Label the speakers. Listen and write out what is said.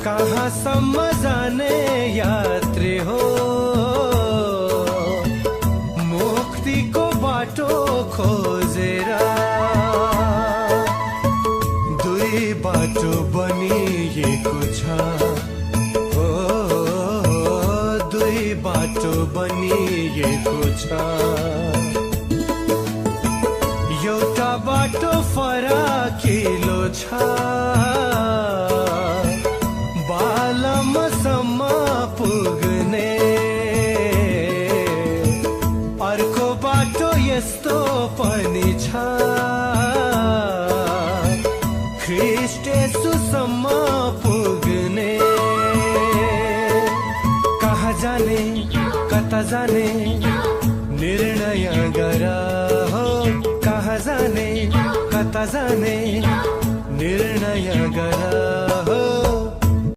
Speaker 1: कहाँसम्म जाने यात्री हो, मुक्तिको बाटो खोजेर दुई बाटो बनिएको छ, हो दुई बाटो बनिएको छ। एउटा बाटो फराकिलो छ, बालमसम्म पुग्ने, अर्को बाटो यस्तो पनि छ, ख्रीष्ट येशूसम्म पुग्ने। कहाँ जाने कता जाने निर्णय गर, हो कहाँ जाने कता जाने निर्णय गर, हो।